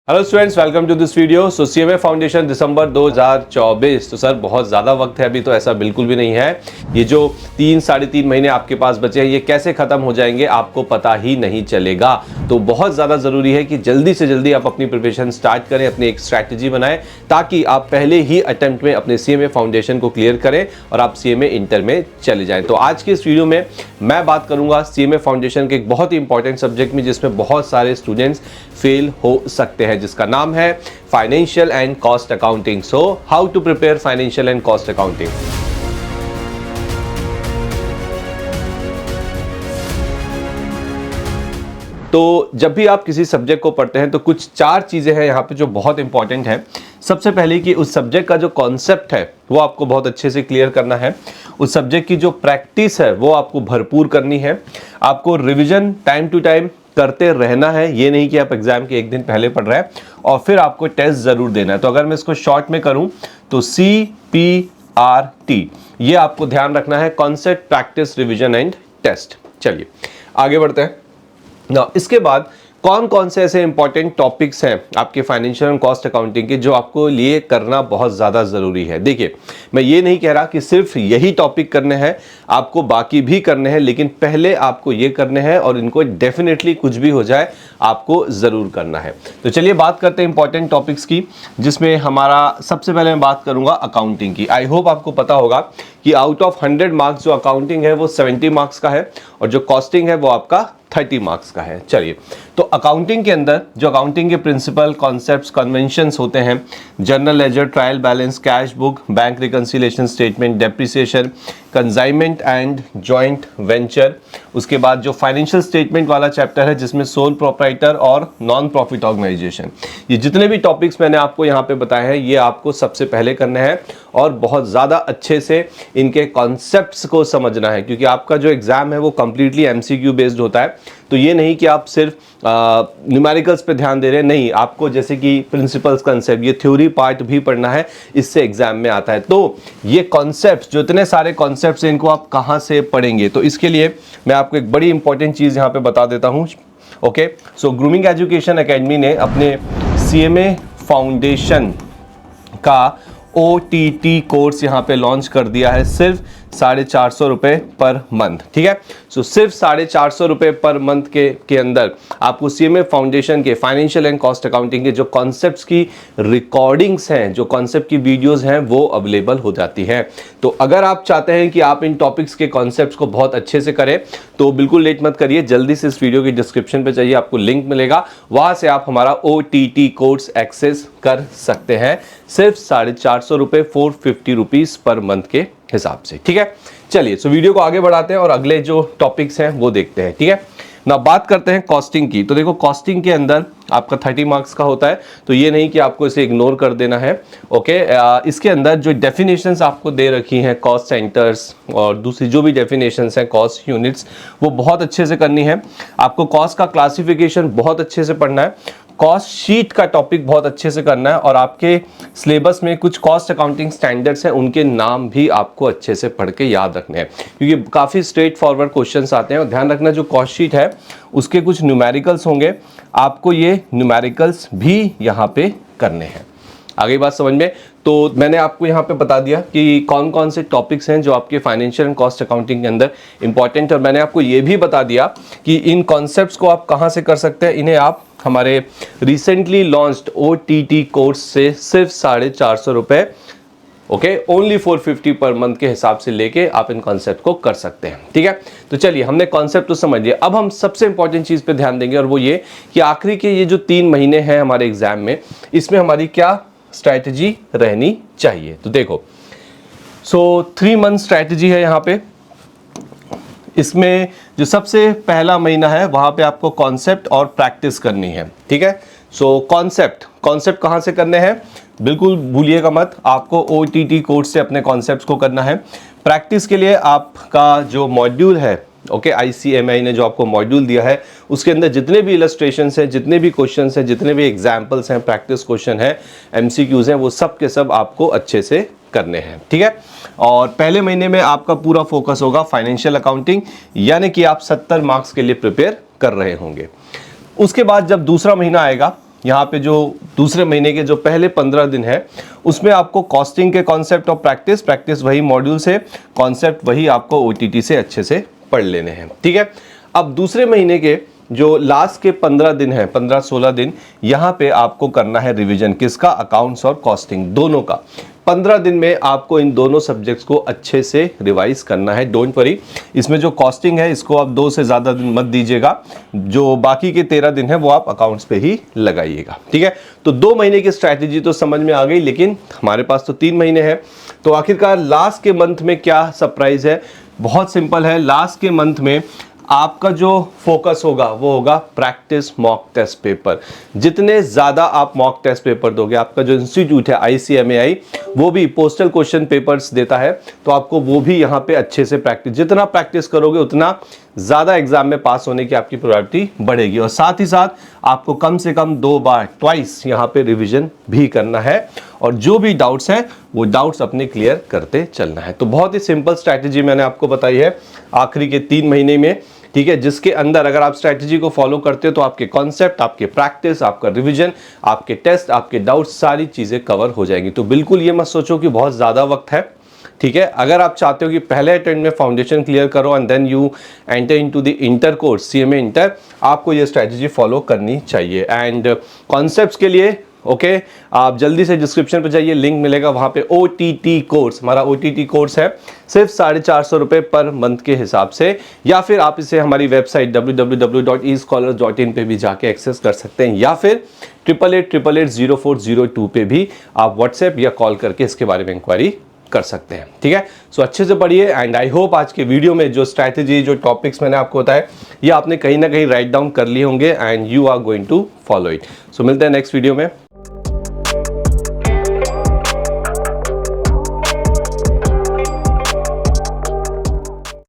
Hello students, welcome to this video. So CMA foundation December 2024। तो sir बहुत ज़्यादा वक्त है अभी, तो ऐसा बिल्कुल भी नहीं है। ये जो 3-3.5 महीने आपके पास बचे हैं, ये कैसे ख़त्म हो जाएंगे आपको पता ही नहीं चलेगा। तो बहुत ज़्यादा ज़रूरी है कि जल्दी से जल्दी आप अपनी प्रिपरेशन स्टार्ट करें, अपनी एक स्ट्रैटेजी बनाएं, ताकि आप पहले ही अटेम्प्ट में अपने सीएमए फाउंडेशन को क्लियर करें और आप सीएमए इंटर में चले जाएँ। तो आज के इस वीडियो में मैं बात करूँगा सीएमए फाउंडेशन के एक बहुत ही इंपॉर्टेंट सब्जेक्ट में, जिसमें बहुत सारे स्टूडेंट्स फेल हो सकते हैं, जिसका नाम है financial and cost accounting. So how to prepare financial and cost accounting. तो जब भी आप किसी सब्जेक्ट को पढ़ते हैं तो कुछ 4 चीजें हैं यहाँ पे जो बहुत इंपॉर्टेंट है। सबसे पहले कि उस सब्जेक्ट का जो कॉन्सेप्ट है वो आपको बहुत अच्छे से क्लियर करना है। उस सब्जेक्ट की जो प्रैक्टिस है वो आपको भरपूर करनी है। आपको रिवीजन टाइम टू टाइम करते रहना है। ये नहीं कि आप एग्जाम के एक दिन पहले पढ़ रहे हैं और फिर आपको टेस्ट जरूर देना है। तो अगर मैं इसको शॉर्ट में करूं तो CPRT ये आपको ध्यान रखना है, concept, practice, revision and test. चलिए आगे बढ़ते हैं ना। इसके बाद कौन कौन से ऐसे इंपॉर्टेंट टॉपिक्स हैं आपके फाइनेंशियल एंड कॉस्ट अकाउंटिंग के जो आपको लिए करना बहुत ज़्यादा ज़रूरी है। देखिए, मैं ये नहीं कह रहा कि सिर्फ यही टॉपिक करने हैं, आपको बाकी भी करने हैं, लेकिन पहले आपको ये करने हैं और इनको डेफिनेटली कुछ भी हो जाए आपको ज़रूर करना है। तो चलिए बात करते हैं इंपॉर्टेंट टॉपिक्स की, जिसमें हमारा सबसे पहले मैं बात करूँगा अकाउंटिंग की। आई होप आपको पता होगा कि आउट ऑफ 100 मार्क्स जो अकाउंटिंग है वो 70 मार्क्स का है और जो कॉस्टिंग है वो आपका 30 मार्क्स का है। चलिए, तो अकाउंटिंग के अंदर जो अकाउंटिंग के प्रिंसिपल, कॉन्सेप्ट्स, कन्वेंशंस होते हैं, journal ledger, trial balance, cash book, bank reconciliation statement, depreciation, consignment and joint venture. उसके बाद जो फाइनेंशियल स्टेटमेंट वाला चैप्टर है जिसमें सोल प्रोप्राइटर और नॉन प्रॉफिट ऑर्गेनाइजेशन, ये जितने भी टॉपिक्स मैंने आपको यहाँ पे बताए हैं ये आपको सबसे पहले करने हैं और बहुत ज़्यादा अच्छे से इनके कॉन्सेप्ट्स को समझना है, क्योंकि आपका जो एग्जाम है वो कंप्लीटली MCQ बेस्ड होता है। तो ये नहीं कि आप सिर्फ न्यूमेरिकल्स पे ध्यान दे रहे हैं, नहीं, आपको जैसे कि प्रिंसिपल्स, कंसेप्ट, ये थ्योरी पार्ट भी पढ़ना है, इससे एग्जाम में आता है। तो ये कॉन्सेप्ट्स, जो इतने सारे कॉन्सेप्ट्स हैं, इनको आप कहाँ से पढ़ेंगे? तो इसके लिए मैं आपको एक बड़ी इंपॉर्टेंट चीज़ यहाँ पे बता देता हूँ। ओके, सो ग्रूमिंग एजुकेशन एकेडमी ने अपने CMA फाउंडेशन का OTT कोर्स यहाँ पे लॉन्च कर दिया है, सिर्फ 450 रुपये पर मंथ। ठीक है, सो सिर्फ 450 रुपये पर मंथ के अंदर आपको CMA फाउंडेशन के फाइनेंशियल एंड कॉस्ट अकाउंटिंग के जो कॉन्सेप्ट्स की रिकॉर्डिंग्स हैं, जो कॉन्सेप्ट की वीडियोस हैं, वो अवेलेबल हो जाती हैं। तो अगर आप चाहते हैं कि आप इन टॉपिक्स के कॉन्सेप्ट्स को बहुत अच्छे से करें तो बिल्कुल लेट मत करिए, जल्दी से इस वीडियो की डिस्क्रिप्शन पे जाइए, आपको लिंक मिलेगा, वहां से आप हमारा OTT कोर्स एक्सेस कर सकते हैं, सिर्फ 450 रुपये, 450 रुपीज़ पर मंथ के हिसाब से। ठीक है, चलिए सो वीडियो को आगे बढ़ाते हैं और अगले जो टॉपिक्स हैं वो देखते हैं। ठीक है ना, बात करते हैं कॉस्टिंग की। तो देखो, कॉस्टिंग के अंदर आपका 30 मार्क्स का होता है, तो ये नहीं कि आपको इसे इग्नोर कर देना है। ओके, इसके अंदर जो डेफिनेशंस आपको दे रखी हैं, कॉस्ट सेंटर्स और दूसरी जो भी डेफिनेशंस हैं, कॉस्ट यूनिट्स, वो बहुत अच्छे से करनी है। आपको कॉस्ट का क्लासिफिकेशन बहुत अच्छे से पढ़ना है, कॉस्ट शीट का टॉपिक बहुत अच्छे से करना है और आपके सिलेबस में कुछ कॉस्ट अकाउंटिंग स्टैंडर्ड्स हैं, उनके नाम भी आपको अच्छे से पढ़ के याद रखने हैं, क्योंकि काफ़ी स्ट्रेट फॉरवर्ड क्वेश्चंस आते हैं। और ध्यान रखना, जो कॉस्ट शीट है उसके कुछ न्यूमेरिकल्स होंगे, आपको ये न्यूमेरिकल्स भी यहाँ पे करने हैं। आगे बात समझ में? तो मैंने आपको यहाँ पे बता दिया कि कौन कौन से टॉपिक्स हैं जो आपके फाइनेंशियल एंड कॉस्ट अकाउंटिंग के अंदर इंपॉर्टेंट, और मैंने आपको ये भी बता दिया कि इन कॉन्सेप्ट्स को आप कहाँ से कर सकते हैं। इन्हें आप हमारे रिसेंटली लॉन्च्ड OTT कोर्स से सिर्फ 450 रुपये, ओके, ओनली 450 पर मंथ के हिसाब से लेके आप इन कॉन्सेप्ट को कर सकते हैं। ठीक है, तो चलिए, हमने कॉन्सेप्ट तो समझ लिया। अब हम सबसे इंपॉर्टेंट चीज़ पे ध्यान देंगे और वो ये कि आखिरी के ये जो 3 महीने हैं हमारे एग्जाम में, इसमें हमारी क्या स्ट्रैटेजी रहनी चाहिए। तो देखो, सो 3 मंथ स्ट्रैटेजी है यहाँ पे। इसमें जो सबसे पहला महीना है वहाँ पे आपको कॉन्सेप्ट और प्रैक्टिस करनी है। ठीक है, सो कॉन्सेप्ट कहाँ से करने हैं, बिल्कुल भूलिएगा मत, आपको OTT कोर्स से अपने कॉन्सेप्ट्स को करना है। प्रैक्टिस के लिए आपका जो मॉड्यूल है, ओके, ICMI ने जो आपको मॉड्यूल दिया है उसके अंदर जितने भी इलस्ट्रेशंस हैं, जितने भी क्वेश्चंस हैं, जितने भी एग्जाम्पल्स हैं, प्रैक्टिस क्वेश्चन है, MCQs हैं, वो सब के सब आपको अच्छे से करने हैं। ठीक है, और पहले महीने में आपका पूरा फोकस होगा फाइनेंशियल अकाउंटिंग, यानी कि आप 70 मार्क्स के लिए प्रिपेयर कर रहे होंगे। उसके बाद जब दूसरा महीना आएगा यहाँ पे जो दूसरे महीने के जो पहले 15 दिन है उसमें आपको कॉस्टिंग के कॉन्सेप्ट और प्रैक्टिस वही मॉड्यूल से, कॉन्सेप्ट वही आपको OTT से अच्छे से पढ़ लेने हैं, ठीक है। अब दूसरे महीने के जो लास्ट के 15 दिन है, 15-16 दिन, यहाँ पे आपको करना है रिवीजन। किसका? अकाउंट्स और कॉस्टिंग दोनों का। 15 दिन में आपको इन दोनों सब्जेक्ट्स को अच्छे से रिवाइज करना है। डोंट वरी, इसमें जो कॉस्टिंग है इसको आप 2 से ज़्यादा दिन मत दीजिएगा, जो बाकी के 13 दिन है वो आप अकाउंट्स पे ही लगाइएगा, ठीक है। तो 2 महीने की स्ट्रैटेजी तो समझ में आ गई, लेकिन हमारे पास तो 3 महीने हैं। तो आखिरकार लास्ट के मंथ में क्या सरप्राइज है? बहुत सिंपल है। लास्ट के मंथ में आपका जो फोकस होगा वो होगा प्रैक्टिस मॉक टेस्ट पेपर। जितने ज़्यादा आप मॉक टेस्ट पेपर दोगे, आपका जो इंस्टीट्यूट है ICMAI वो भी पोस्टल क्वेश्चन पेपर्स देता है, तो आपको वो भी यहाँ पे अच्छे से प्रैक्टिस, जितना प्रैक्टिस करोगे उतना ज़्यादा एग्जाम में पास होने की आपकी प्रोबेबिलिटी बढ़ेगी। और साथ ही साथ आपको कम से कम 2 बार, ट्वाइस यहाँ पे रिविजन भी करना है, और जो भी डाउट्स हैं वो डाउट्स अपने क्लियर करते चलना है। तो बहुत ही सिंपल स्ट्रैटेजी मैंने आपको बताई है आखिरी के 3 महीने में, ठीक है, जिसके अंदर अगर आप स्ट्रैटेजी को फॉलो करते हो तो आपके कॉन्सेप्ट, आपके प्रैक्टिस, आपका रिवीजन, आपके टेस्ट, आपके डाउट्स, सारी चीज़ें कवर हो जाएंगी। तो बिल्कुल ये मत सोचो कि बहुत ज़्यादा वक्त है, ठीक है। अगर आप चाहते हो कि पहले अटेम्प्ट में फाउंडेशन क्लियर करो and then you enter into the inter course, CMA inter, आपको ये स्ट्रैटेजी फॉलो करनी चाहिए। एंड कॉन्सेप्ट्स के लिए ओके, आप जल्दी से डिस्क्रिप्शन पे जाइए, लिंक मिलेगा वहाँ पे। OTT कोर्स, हमारा OTT कोर्स है सिर्फ 450 रुपये पर मंथ के हिसाब से, या फिर आप इसे हमारी वेबसाइट www.escholars.in पे भी जाके एक्सेस कर सकते हैं, या फिर 8888880402 पे भी आप व्हाट्सएप या कॉल करके इसके बारे में इंक्वायरी कर सकते हैं, ठीक है। सो अच्छे से पढ़िए एंड आई होप आज के वीडियो में जो स्ट्रैटेजी, जो टॉपिक्स मैंने आपको बताया, ये आपने कहीं ना कहीं राइट डाउन कर लिए होंगे and you are going to follow it. So मिलते हैं नेक्स्ट वीडियो में।